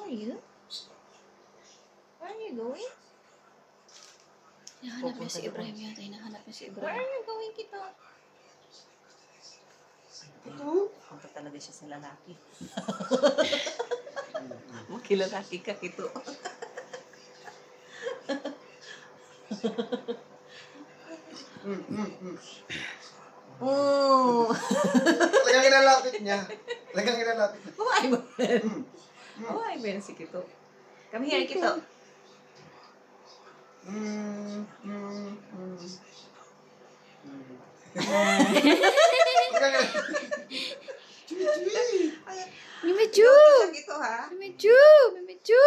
are you? Where are you going? Hinahanap niya si Ibrahim yata. Hinahanap niya si Where Ibrahim. are you going, Kito? Punta talaga siya sa lalaki. Makilalaki ka, Kito. Oh! Talagang ilalapit niya. Talagang ilalapit niya. Buhay ba yan? Buhay ba yan si Kito? Come here, Kito. Mimichu! Kito, ha? Mimichu! Mimichu!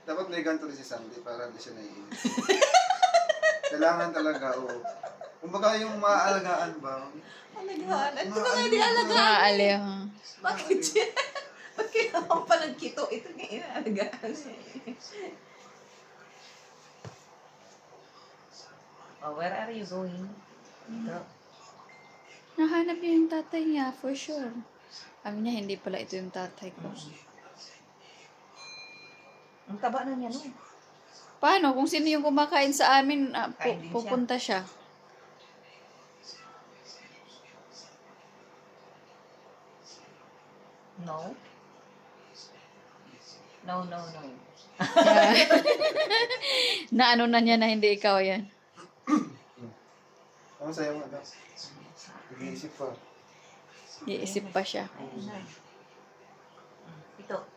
Dapat may ganito rin si Sandy para hindi siya naiinis. Kailangan talaga, oo. Kumbaga yung maaalagaan ba? Alagaan. Ito na nga di alagaan. Maaliw. Bakit siya? Ba't kailangan pa ng Kito? Ito nga inaalagaan. Oh, where are you going? Kito. Nahanap niya yung tatay niya, for sure. Sabi niya, hindi pala ito yung tatay ko. Ang taba na niya, no? Paano? Kung sino yung kumakain sa amin, Kain din siya. pupunta siya. No? No, no, no. Na ano na niya na hindi ikaw yan. Ano sa'yo mo, anak? Nag-iisip pa. Iisip pa siya. Ayun na. Ito.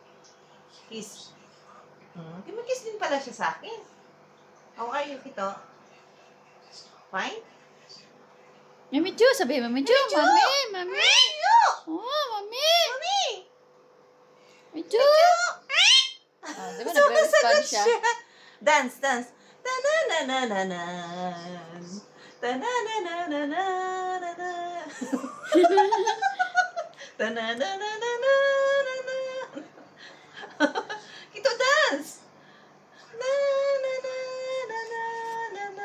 Kiss. Kiss din pala siya sa akin. How are you, Kito? Fine? Mimichu, sabihin mo, Mimichu, mami, mami. Oh, mami. Mami! Mimichu. Ah, di ba nag-respond siya? Dance, dance. Ta-na-na-na-na-nan. Ta-na-na-na-na-na-na. Ta-na-na-na-na-na.